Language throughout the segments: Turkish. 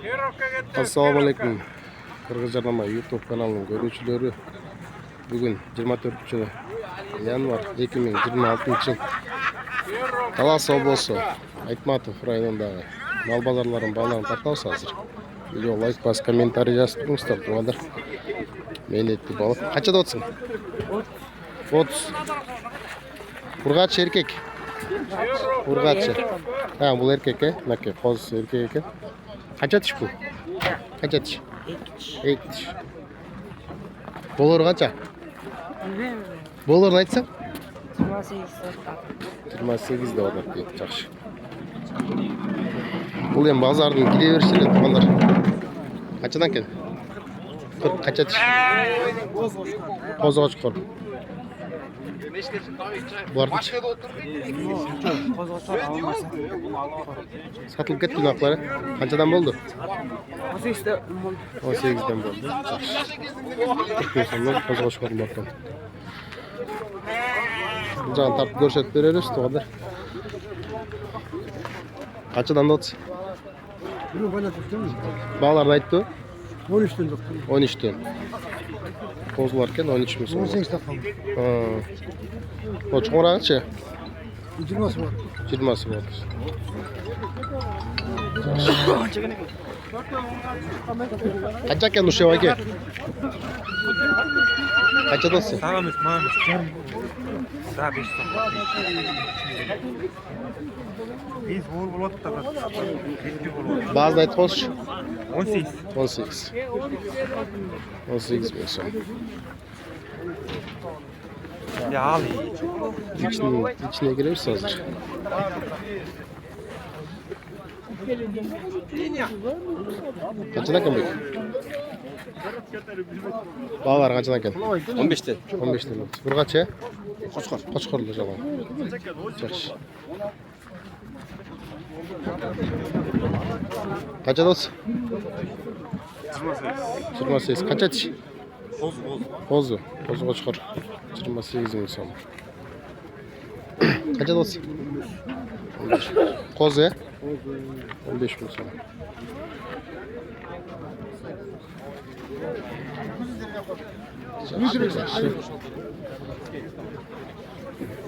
Assalomu alaykum. Qirg'izjarnoma YouTube kanalining ko'ruvchilari. Bugun 24-yanvar 2026-yil. Talas oblosi Aytmatov rayonidagi mal bozorlarining balarini tarqatamiz hozir. Video like, bas, kommentariy yozib turingizlar, birodar. Men etdi baliq. Qanchada o'tsin? 30. Urg'achi erkek. Urg'achi. Ha, bu erkek, naki qo'z erkek ekan. Qancha tish bu? Qancha tish? 2 tish. Dolar qancha? Dolarni aytsam? 28 dollar deydi, yaxshi. Bu ham bozorning gidaverishlar tuganlar. Qanchadan keldi? 40 qancha tish? Qo'zg'ochqor. Bularni satılıp ketdi bunaqqalari. Qanchadan bo'ldi? 18dan bo'ldi. 40 so'mdan qo'zg'ochqor bo'lgan. Can tartib ko'rsatib beramiz, to'g'ri. Qanchadan o'tdi? Bağlarni aytdi. 13'ten 13'ten. Qo'zlar ekan 13 ming so'm. 18 takım. Ha. Qo'chqoraqchi? 20'si var. 20'si var. Qancha ekan Nurshab aka? Qancha do'sti? Salamiz, mana. Sa 5 so'm. Biz bo'l bo'ladi faqat. Ba'zida aytqo'sh 18. 18. 18 ming so'm. Ya ali. İçine gireriz hazır. Kaçına kan bek? Bağlar kaçına kan? 15'te. 15'ten. Bir kaç ya? Qo'chqor. Qo'chqorli jalan. Yaxshi. Kaça do'st? 28. Kaça tish? Qo'zi. Qo'zi qo'chqor. 28 ming so'm. Kaça do'st? 15. Qo'zi? 15 ming so'm.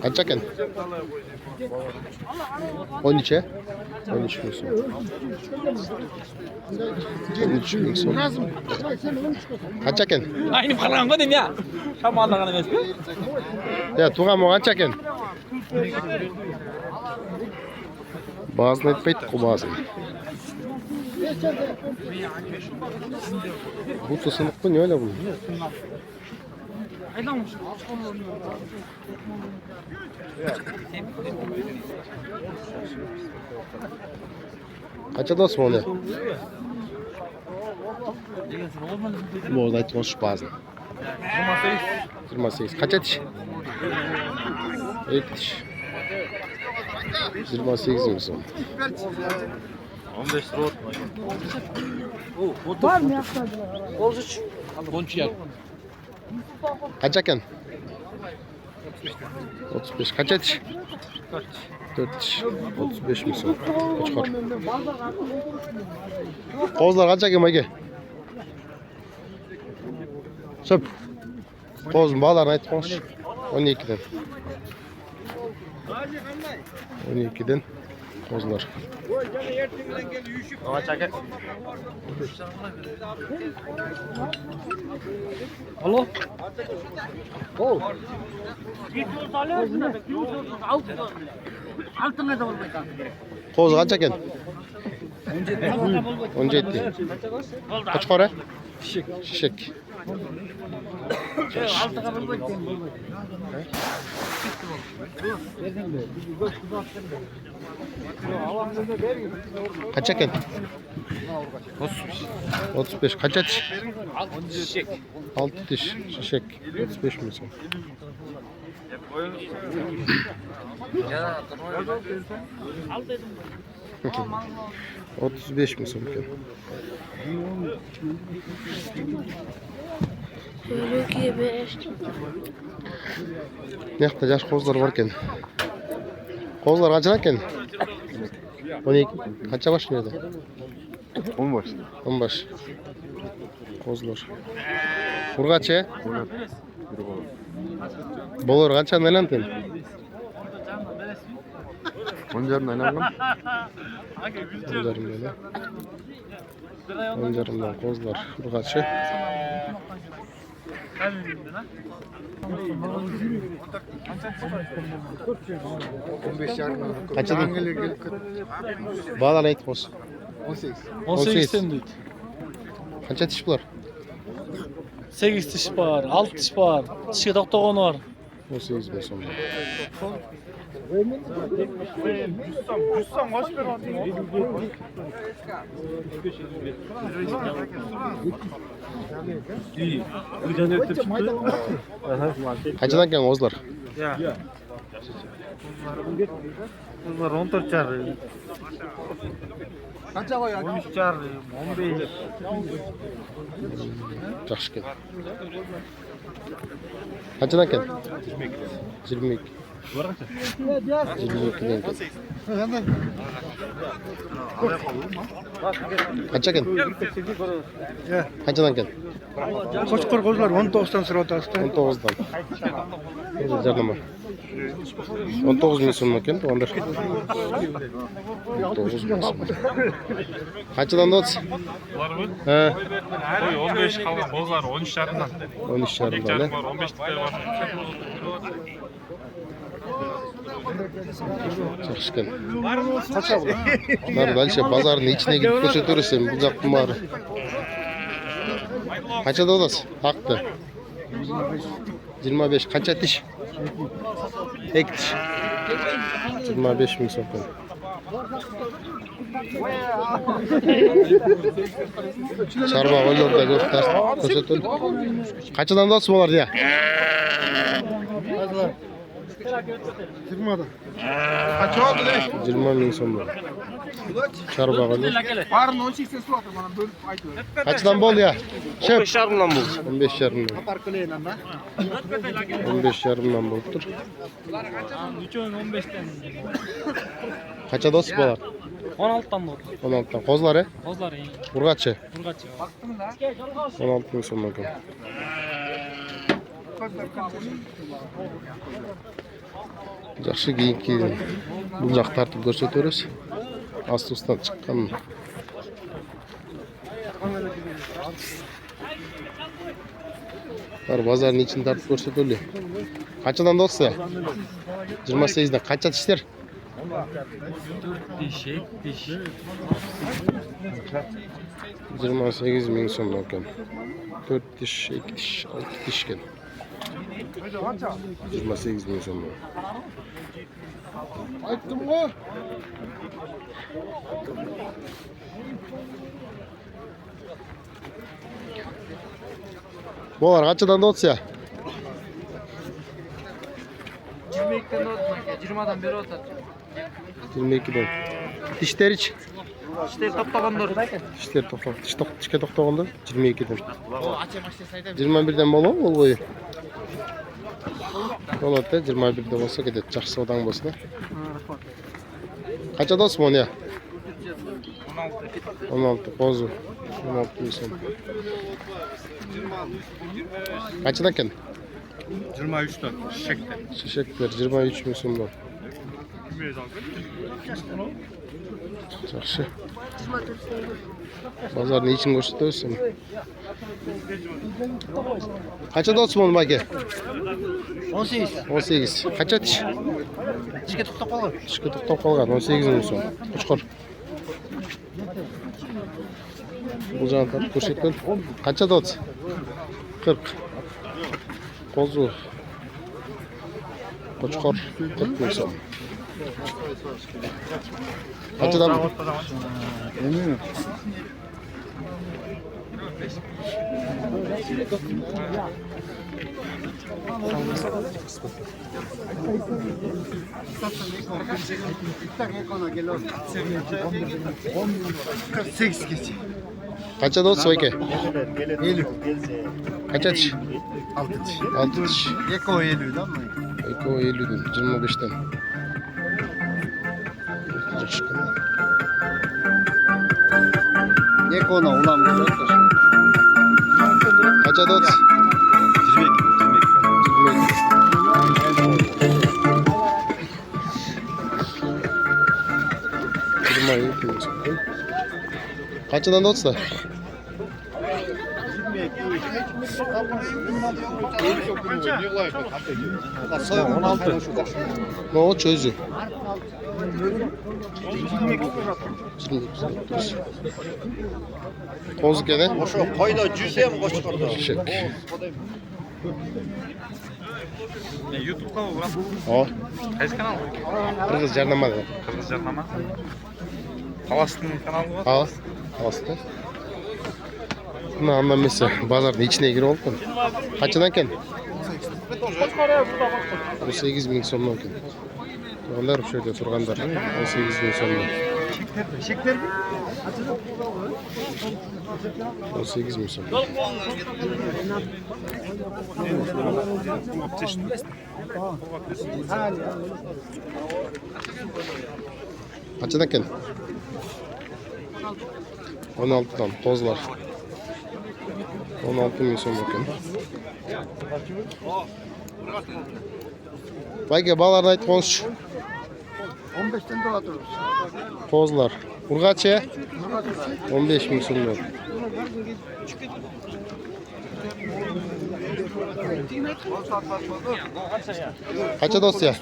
Kaç ekan? 13. 13 ming so'm. 13 ming so'm. Kaç ekan? Aynı qarang qo'ydim ya. Shamollagan emas-ku. Ya tug'am qancha ekan? Ba'zini aytmaydi-ku ba'zini. Bu sınıfı ne öyle bu? Kaça dost mu oluyor? Bu orada etmiş bazen. 28. Kaça tiş? 2 tiş. 28 mi son? 15 lira otma. Var mı yapmadılar? 13. 13 yer. Kaça eken? 35. Kaça tiş? 4 tiş. 35 mi son? Kaç var? Kozlar kaça eken Ege? Söp. Kozun bağlarını ayet konuş. 12'den. 12'den kozlar. Alo. Ol. Altına da olmayacak. Koz kaça eken? 17. Kaç para? Şişek. Altına olmayacak. Kaç eken? 35. Kaça tiş? 6 tiş. Şişek. 35 mi son? Al dedim. 35 mi son? Ne kadar yaş kozlar varken? Kozlar kaçan eken? 12. Kaça başlıyordu? 15. 15. Kozlar. Urgacha? Bolar qancha aylantin? 10 jardan aylangan. 10 jarımdan kozlar. Urgacha. Qanchadan? Balalar aytib olsun. 18'ten deydi. Qancha tish bular? 8 tiş var, 6 tiş var. Tişe to'xtagani var. 18 bin so'm. Qanchadan kelgan o'zlar? Bunlar 14 jarri. Qancha qo'yadi? 13 jarri, 15. Yaxshi keldi. Qanchadan keldi? 22. 22dan keldi. Qancha keldi? Qanchadan keldi? Qo'chqor qo'zlar 19 dan so'rayapti. 19dan. Jarnama. 19 ming so'm ekan, to'g'ri. 19 ming so'm. Qanchadan o'tsa? Ha, 15 kalgan bozlar 13 jarımdan. 13 jarımdan. Var 15 tane var. Yaxshi ekan. Bular dalcha bozorning ichine kirib ko'rsataversan, bu yoqqa bari. Qanchada olasiz? Haqda. 25. Qancha tish? 2 tish. 25 ming so'm. Çarba qo'ylarda ko'ptar ko'rsatildi. Qanchadan olasiz bular deya? 20 dan. 20 ming so'm. Çarba qo'ylar. Barini 18 dan so'rayapti, mana bo'lib aytib. Qanchadan bo'ldi ya? 15 jarımdan bu. 15 jarımdan. Apar qilayman da. 15 jarımdan bo'lib tur. 15'ten. Qanchada olasiz bular? 16'dan bu. 16dan. Kozlar, Kozlar iyi. Urgacha. Urgacha. 16 ming so'm ekan. Yaxshi keyingi bu yoq tartib ko'rsataverasiz. Astusdan chiqqan. Var bozorning ichini tartib ko'rsataverdi. Qanchadan olsa? 28 dan. Qancha tishlar? Diş, diş. 28 ming so'm ekan. 4 tish, 2 tish, 6 tish ekan. 28 ming so'm. Aytdim-ku. Bular qanchadan olsa? 22'den o'tmaydi, 20'dan beri o'tadi. 22 dan. Tishlar-chi? İşte to'xtaganlar. Tishlar to'xtab, tishga to'xtaganda 22 dan. 21 dan bo'ladimi bu bo'yi? Bo'ladi, 21 dan bo'lsa ketadi, yaxshi savdong bo'lsa. Qanchada olsiz buni? 16 qo'zi. 16 ming so'm. Qanchadan ekan? 23 ton. Şekte. Shishaklar 23 ming so'mdan. Yaxshi. Bozorning ichini ko'rsataversin. Qanchada olsiz buni aka? 18. 18. Qancha tish? Tishga to'xtab qolgan. Tishga to'xtab qolgan 18 ming so'm. Qo'chqor. Bu joyni tartib ko'rsating. Qanchada olsiz? 40. Qo'zu. Qo'chqor 40 ming so'm. Qanchadan? Emin. Qanchada olsiz aka? 50. Qancha tish? 6 tish. 6 tish. Eko 50 dan. Eko 50 dan, 25 dan. Yaxshi. Ne konu ulan bu? Kaça da ot? 22 misin? Kaçadan da otsa? Ne o çözü? 29. Koz gene? Oşo koyda cüzeye mi koşturdu? Şık. YouTube kanalı var. O. Kaç kanal? Kırgız jarnama da. Kırmızı canlama. Havasının kanalı var. Ha. Hasta. Buna anlamışsa bazarda içine gir oldu. Kaçıdan ken? 18 bin so'mdan ken. Onlar şöyle turganlar 18 bin so'mdan. Şekler mi? 18 bin so'm. Kaçıdan ken? 16'dan tozlar. 16 bin so'm ken. Bayga bağlarını aytып konuş. 15'ten de atıyoruz. Tozlar. Urgaç'a 15 bin so'm. Kaça dosya?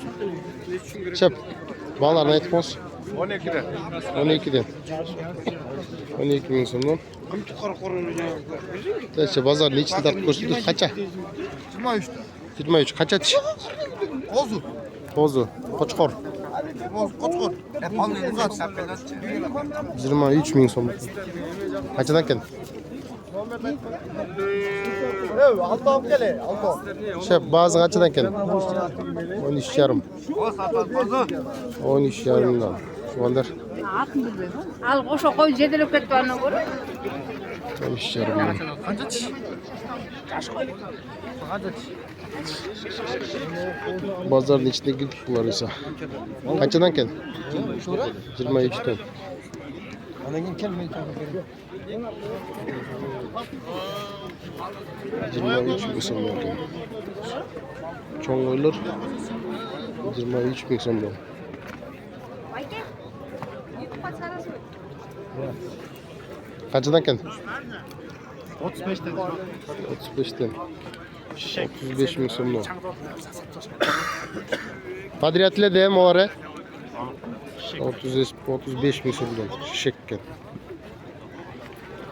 Çöp. Bağlarını aytып konuş. 12'de. 12'den. 12 bin so'mdan. Neyse bazarın içini tartıp koşturduk. Kaça? 23'te. 23. Kaça tiş? Ozu. Tozu. Koçkor. Koçkur. Hep alnı uzat. 23 bin so'm. Kaçadan ken? Evet, Altom gele. Altom. Şef bazı kaçadan ken? 13 yarım. O sapan bozu. 13 yarımdan. Şuanlar Al qo'sha qo'y jedelib ketganini ko'rib. 13 yarımdan. Bazarın içinde gül var ise. Kaçadan ken? 23'ten. 23 bin so'mdan ken. Çoğun oylar 23 bin so'mdan. Kaçadan ken? 35'ten. 35'ten. 35 bin so'mdan. Padriyatle de mi var? 35 bin so'mdan. Şişekken.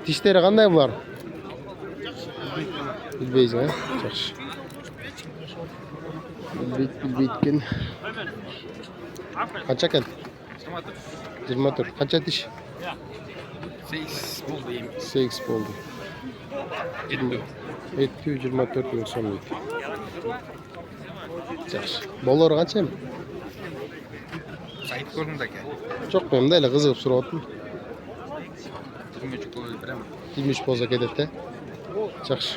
Dişleri qanday bular? Bilbeysiz ha? Yaxshi. Bilbeytken. Qancha ekan? 24. Qancha tish? 8 buldu yem. 8 bo'ldi. 724 ming so'm. Yaxshi. Bolalar qancha? Sayt ko'rindi aka. Çok memnun elə qızıqıb so'rayaptım. 23 qo'yib beraman. 23 bo'lsa ketadi. Yaxshi.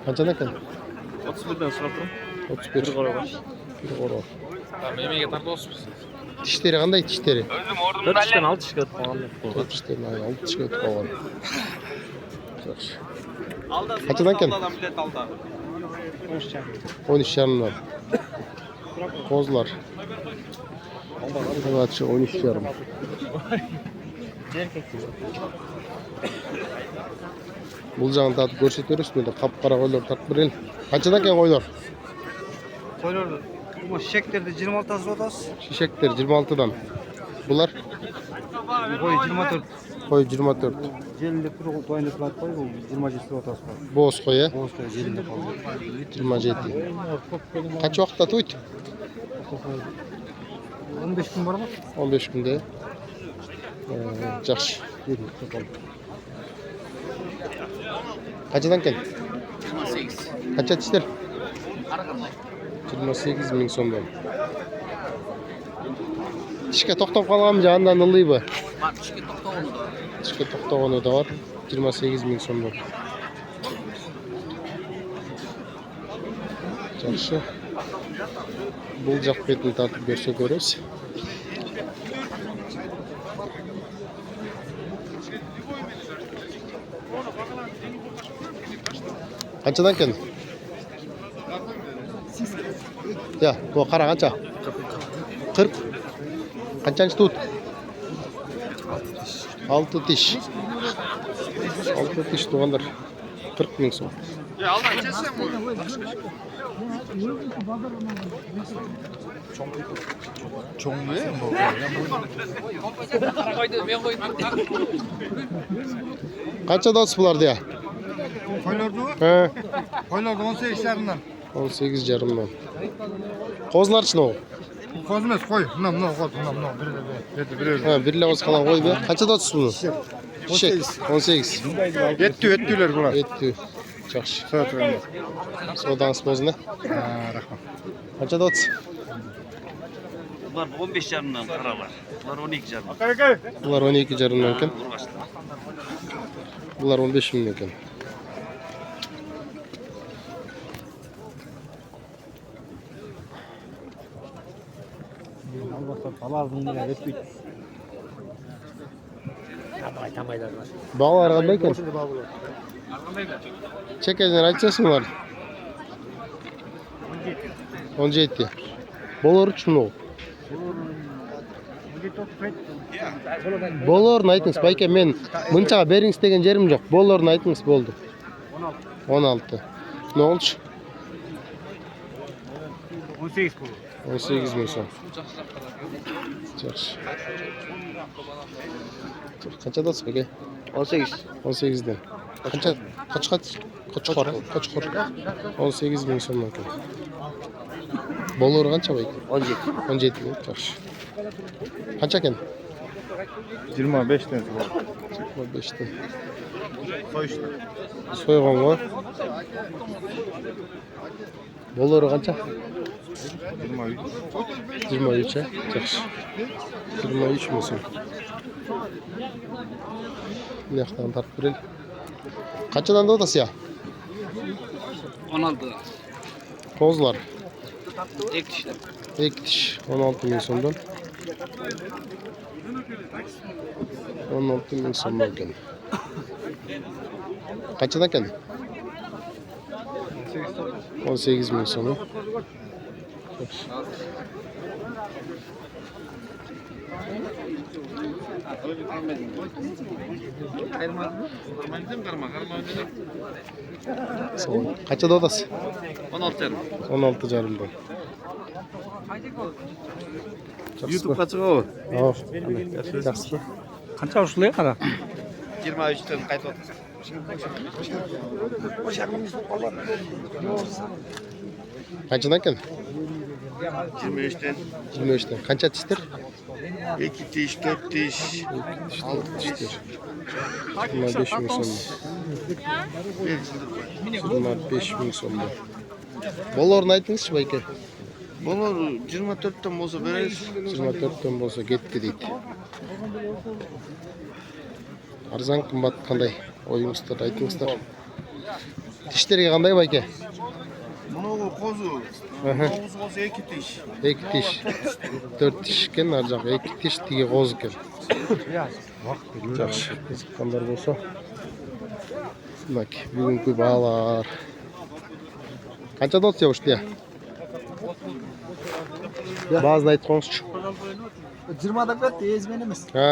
Qanchadan ekan? 31'den so'rab turing. 31. Bir qora. Memega tartib Dişleri qanday dişleri? 4 ishdan 6 ishga o'tib qolgan. 4 dişlerini ayı 6 dişga o'tib qolgan. Yaxshi. Qanchadan ekan? 13 yarımdan. Kozlar. Evet şu 13 yarım. Бұл жағын татып көрсетеміз міне қап-қара қойлар тартып берелін. Қаншадан екен қойлар? Koyuyor. Bu şeklerdi 26'dan sotası. Шишектер 26-дан. Бұлар? Koy 24. Қой 24. Jelinde kuru toyunda plat koy bu 27 sotası var. Боз қой, е? Boz koy jelinde kaldı. 27. Қанша уақытта тойды? 15 gün var mı? 15 күнде. Жақсы. Қаншадан екен? 28. Қанша тиштер? 28 мың сомдан. Тишке тоқтап қалғанмын жағынан ылый ба? Var tişke toktağını da. Тишке тоқтағаны да бар. 28 мың сомдан. Жақсы. Бұл жақ бетін тартып берсе көресіз. Qanchadan ekan? Ya, bu qara qancha? 40. Qanchанчы tut? 6 tish. 6 tish tuğanlar. 40 ming so'm. Ya aldan kesem bu. Çoğunluğu mu? Qancha dots bular deya? Qo'ylardi? Ha, Qo'ylardi 18 jarımdan. 18 jarımdan. Qo'zlarchi o. Qo'zmas qo'y. Mana qo'y. Mana bir. Ha, birla o'z qalan qo'y be. Qancha dots buni? Shek 18. Ettiler bular. Etdi. Yaxshi. Soat verdi. Sodans bozna. Ha, rahmat. Qancha dots? Bunlar 15 jarımdan qaralar. Bunlar 12 jarım. Bular 12 jarımdan ekan. Bular 15 ming ekan. Albatta palavrdın bile etmeydi. Bağlar qanday ekan? Chekajdan aytasizlar. 17. Bolor uchun o. Bolorni aytыңыз, bayka men bunchaga beringiz degan jerim yo'q. Bolorni aytыңыз bo'ldi. 16. Ne oldu? 18 bu. 18 ming so'm. Yaxshi. Qancha dots baka? 18. 18 dan. Qancha? Qo'chqor. 18 ming so'm ekan. Bolor qancha baka? 17. 17 ming. Yaxshi. Qancha ekan? 25 dan. 25 dan. So'yishdi. So'yganmi? Bolor qancha? 23. 23 ha? Yaxshi. 23 ming so'm. Bu yoqdan tartib beraylik. Qanchadan dotasiz ya? 16. Qo'zlar. Ekişler. Ektiş 16 ming so'mdan. 16 ming so'm ekan. Qanchadan ekan? 18 ming so'm. Qancha dotasiz? 16 jarım. 16 jarımdan. YouTube'ga chiqadi. Yaxshi. Qancha ushlaydi qara? 23 dan qaytib o'tdi. Qanchadan ekan? 23 dan 23 dan. Qancha tishdir? 2 tish, 4 tish. 6 tishdir. 25 ming so'm. 25 ming so'm. Bolorni aytingizchi bayka. Bunlar 24 dan bo'lsa berasiz. 24 dan bo'lsa ketdi deydi. Arzon qimmat qanday? O'yingizlar aytingizlar. Tishlarga qanday bayka? Buni qo'zi. Aha. Qo'zi bo'lsa 2 tish. 2 tish. 4 tish ekan, arjoq 2 tish tigi qo'z ekan. Yaxshi. Qanday bo'lsa. Bak, bugungi baholar. Qancha dot yo'qdi ya? Ba'zini aytib qo'yingizchi. 20 deb ketdi, ezmenimiz. Ha,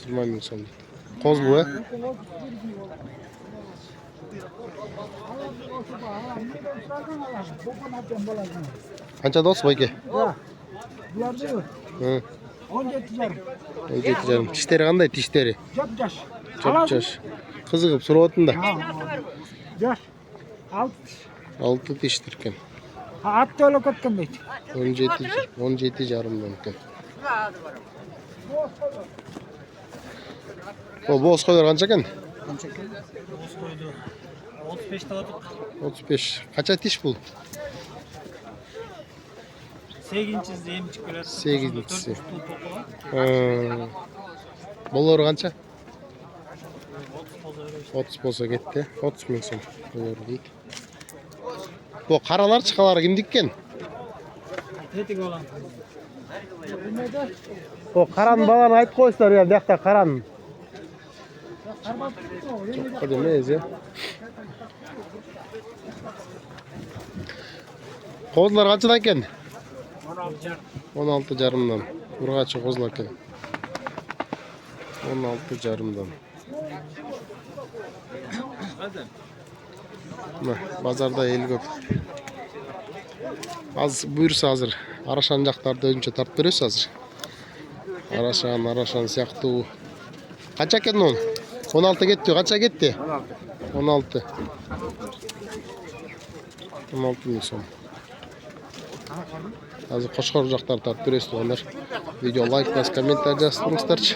20 ming so'm. Qo'z bu, ha? Qancha dots bayka? Bularni Ha, 17 jarım. 17 jarım. Tishlari qanday tishlari? Jap-jash. Chop-chosh. Qiziqib so'rayotganda. Yosh. 6 tishdir ekan. Ha, atda olib ketgan deydi. 17 jarımdan ekan. O bo'z qo'ylar qancha ekan? 35 ta otib. 35. Qancha tish bu? 8-chisi emchik ko'radi. 8-chisi. Ha. Bolor qancha? 30 bo'lsa ketdi. 30 ming so'm. Bolor deydi. Bu qaralar chiqalari kimdik ekan? Tetik olan. O qaran balani aytib qo'ysizlar ya, bu yoqda qaran. Çok emas ya. Kozlar kaçıdan ekan? 16,5'dan. Urgaçı kozlar ekan. 16,5'dan. Bazarda el köp. Az buyursa hazır. Araşan jaktарды önce tartıp beresiz hazır. Araşan siyaktуу. Kaça ekan onu? 16 gitti. Kaça gitti? 16. 16 ming so'm. Hozir Qo'shqor jaktарды tartıp beresiz dostlar. Video like bas, kommentar yazib turingizlarchi.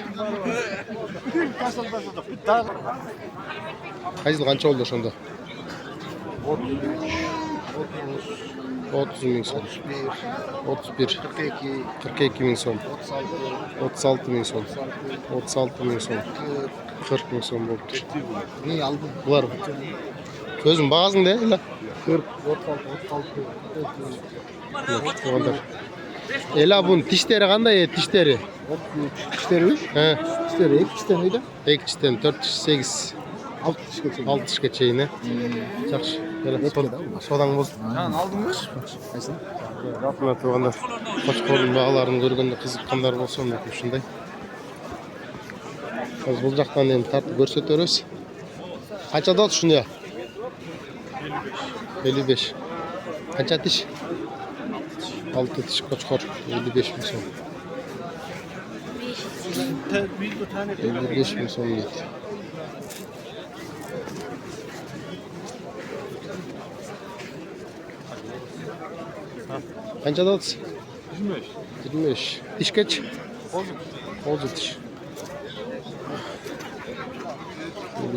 Qaysi qancha oldu shunda? 30 ming so'm. 31. 42 ming so'm. 36 ming so'm. 36 ming so'm. 40 ming so'm bo'libdi. Ne aldın? Bular ko'zim bag'asing de. 40, 36. Ela bunun dişleri qanday dişleri? 33. İşleri 3. He. İşleri 2 işten öyle. 2 dişten 4 diş 8 6 iş geçelim. 6 dişke çeyin. Жақсы. Содан болсын. Jan aldın mı? Neyse. Мына туғандар Қошқордың бағаларын көргенде қызыққандар болса мен ушундай. Қазір бұл жақтан енді тартып көрсөтөрөбүз. Қанчада отыр шуну? 55. Қанша тиш? 6 тиш Қошқор 55 миң сом. 55 миң сом дейт. Қаншада отыр? 25. 25. Diş kaç? Oldu diş.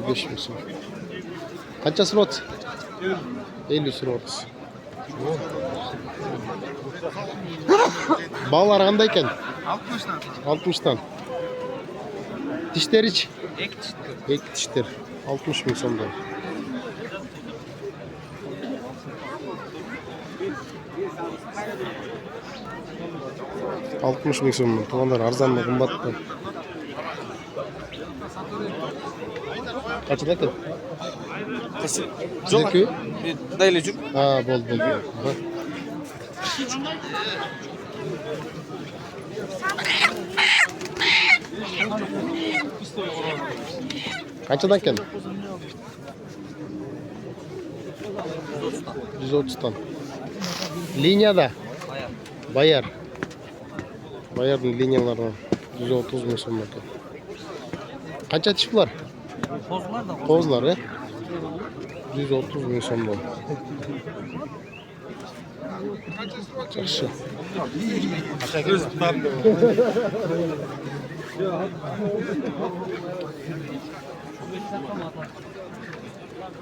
55 mi son? Kaça slot? 50 slot. Bağlar qandayken? 60'dan. 60'dan. Dişler hiç? Ek dişler. 60 ming so'mdan. Altmış ming so'm. Tuğanlar arzanmı, qimmatmi? Kaçta ekan? Sizniki? Daylı cüp. Ha, bo'ldi. Qanchadan ekan? 130'dan. Liniyada? Bayar. Bayar'ın linyalarından 130 ming so'm ekan. Qancha tish bular? Kozlar ya. 130 ming so'mdan. Yaxshi.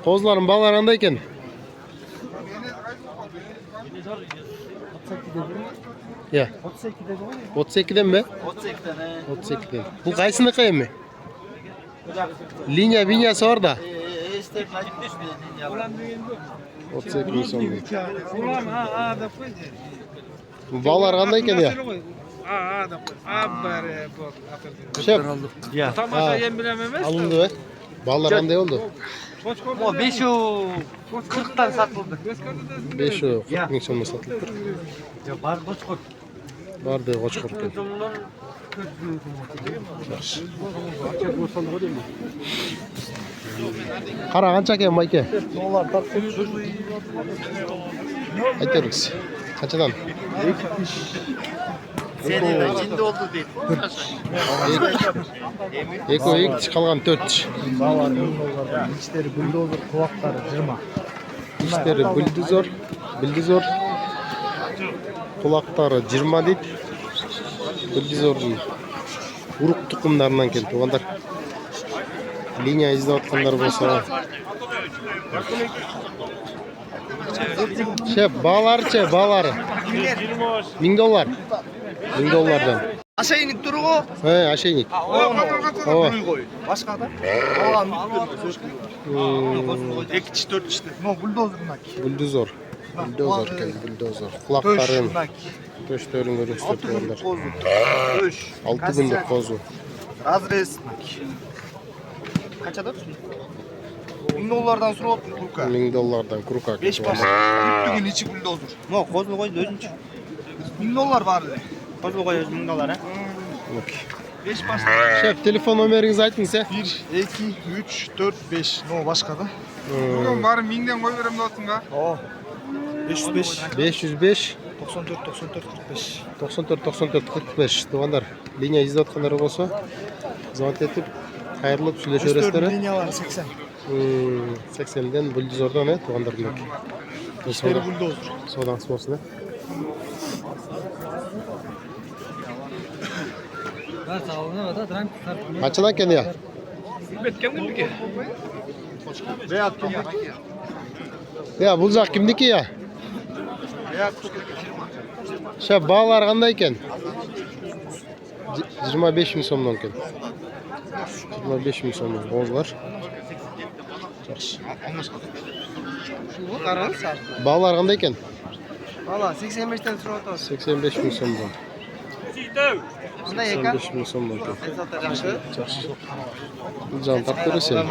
Kozların bağları qanday ekan? Ya. 32'den mi? 32'den. Bu qaysiniki mi? Linya binyasi var da. 32 ming so'm. Bu bağlar qanday ekan ya? Şef. Ya. Ha, alındı be. Bağlar qanday oldu? O 540'dan satıldı. 540 ming so'mga sotilibdir. Ya bar Qo'chqor. Bardi Qo'chqor. Qara qancha ekan mayka? Dolar tartışıp. Aytamiz. Qanchadan? Seni içinde oldu değil. Eko ek tish qolgan 4 tish. Dolar, dolar. İşleri buldozer, kulakları, cırma. Tishlari buldozor. Quloqlari 20 deydi. Buldozorning urug' tuqumlaridan keldi. Tuğanlar liniya izlayotganlar bo'lsa. Şef, bağlarıça, bağları. $1000. $1000'dan. Aşağıya duruyor o. He, aşeynik. O. Başka da? İki diş dört işte. No, buldozernak. Buldozor. Buldozor. Kulakların, töşlerin görüyorsun tuğanlar. Döş. 6 günlük kozu. Razrez. Kaça da? $1000'dan сурап курка. $1000 курка. 5 бас. Бүттүгүн ичи бульдозер. Mo, kozunu koy özünçü. $1000 бар эле. Kozunu koy özünün $1000 ha. 5 бас. Şef telefon numarayınızı aytыңыз, 1 2 3 4 5. No başka da. Bugün bari 1000'den koy verem de olsun da. Oo. 505 505 94 94 45. 94 94 45. Туғандар, линия izlep atkanlar olsa, звонок etip, hayırlı söyleşörесler. Linya var 80. 80'den buldozordan туғандар demek. İşleri buldozer. Sodan olsun. Var sağlığına kadar dram Kaçıdan kendi ya? Beyaz kim? Ya bulacak kimdiki ya? Beyaz. Şef bağlar qandayken? 25 ming so'mdan ekan. 25 ming so'mdan qo'zlar. Yaxshi. Şu qarang sar. Bağlar qanday ekan? Valla 85'ten surap atasiz. 85 ming so'mdan. Qanday ekan? 85 ming so'mdan ekan. Esatlar yaxshi. Yaxshi. Jan taqdiri sen.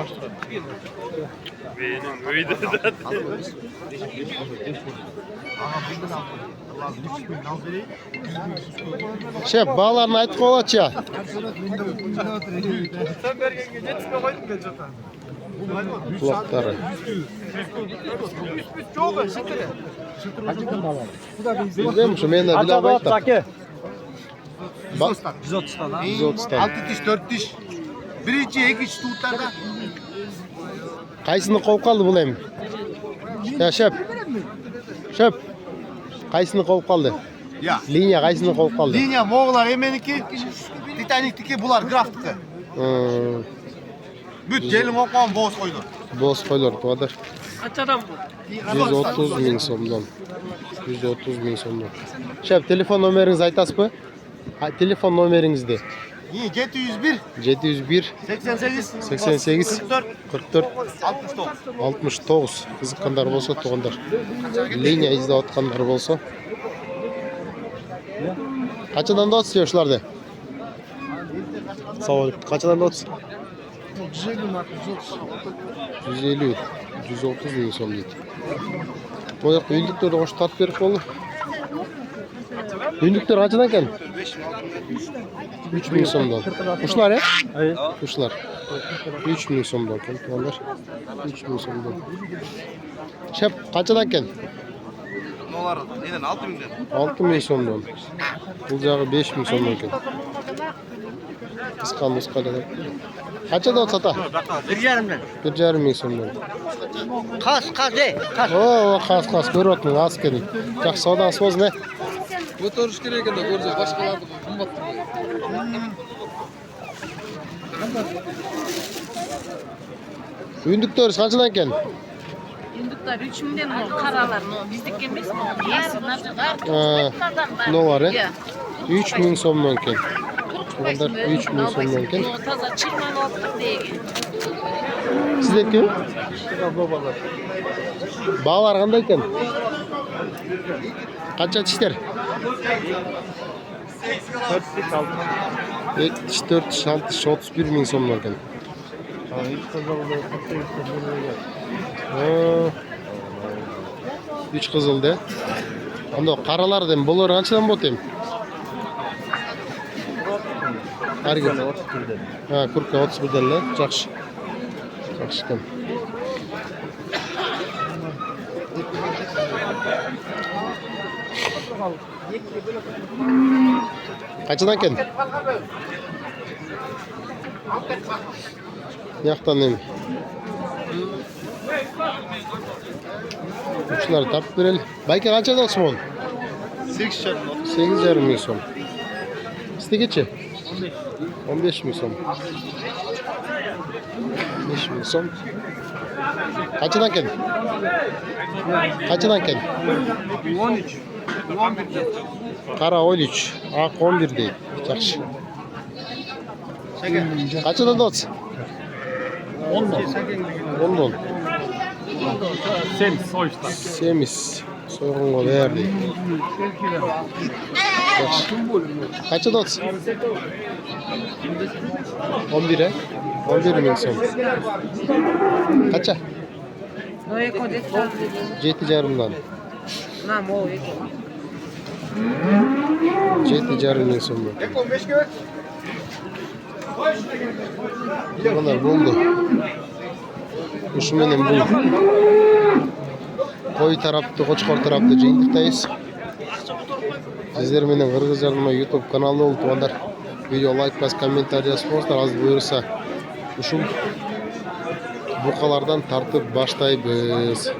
Şef bağlarını aytib qo'ychi ya. Sen bergenge yetishmay qo'ydim ben jota. Quloqlari. Çok şıtırı. Bildim şu menda bilab aytdi. 130 tane. 130 tane. 6 diş 4 diş. Birinci, ikinci tuğutlarda. Qaysini qovib qoldi bu ham? Ya şef. Şef. Qaysini qovib qoldi? Ya. Liniya qaysini qovib qoldi? Linya Moğollar emeniki, Titanik'tiki bular Graf'tiki. Büt gelin okuwan boz koydu. Boz qo'ylar to'g'ri. Kaç adam bu? 130 ming so'mdan. 130 ming so'mdan. Şef telefon nomeringizni aytasizmi? Telefon nomeringizni. 701 701 88 88 44 44 69. 69. Qiziqqanlar bo'lsa, to'g'anlar. Liniya izlayotganlar bo'lsa. Qanchadan o'tsa yoshlarda? Savol. Qanchadan o'tsa? 150 130 ming so'm deydi. Bu yoqda uyliklarni qo'shib tortib berib bo'ldi. Uyliklar qanchadan ekan? 3 ming so'mdan. Qushlar, ya? Qushlar. 3 ming so'mdan ekan, to'g'anlar. 3 ming so'mdan. Shep qanchadan ekan? Nolar neden 6 milyon? 6 ming so'mdan. Bu jog'i 5 ming so'mdan ekan. Qisqamiz qadar. Qanchadan sota? 1,5'den. 1,5 ming so'mdan. Kas de. Kas. Oo, qas ko'ryapman, askeri. Yaxshi savdosi o'zi ne? O'tirish kerak ekanda ko'rsak boshqalarni qimmat. Uyunduklar qanchadan ekan? Yunduklar 3 milyon mu? Karalar mı? Bizdeki emas mı? Yesinler. Ne var ya? Ya. 3 ming so'mdan ekan. To'g'ri, 3 ming so'mdan ekan. Taza çırman oldu diye. Sizdeki? Bağlar qanday ekan? Qancha tishlar? 4 6 31 ming so'mdan ekan. Üç qizilda. Anda qaralardan bular qanchadan bo'taymi? Hargi. Ha, kurka 31 dan. Yaxshi. Yaxshi ekan. Qanchadan ekan? Yoqdan nima? Uçları tapıp verelim. Belki qanchadan so'm? 8,5 ming so'm. Sizga kechi? 15 ming so'm. 5 ming so'm. Qanchadan ekan? Qanchadan ekan? 13. 11. Qara 13, aq 11 deydi. Yaxshi. Qanchadan o'tsa? 10dan. 10dan. Semiz so'yishdan. Semiz. So'yg'onga berdi. Kaça da otsın? 11'e. 11 milyon so'm. Kaça? No eko detto. 7,5'dan. Na mo eko. 7,5 milyon so'm. Bunlar buldu. Şu menen bu. Koy tarafta, Qo'chqor tarafta jeyindiktayız. Sizler menen Qirg'iz Jarnama YouTube kanalı oldu. Onlar video like bas, kommentariy yazsanglar az buyursa uşul buqalardan tartib başlaymiz.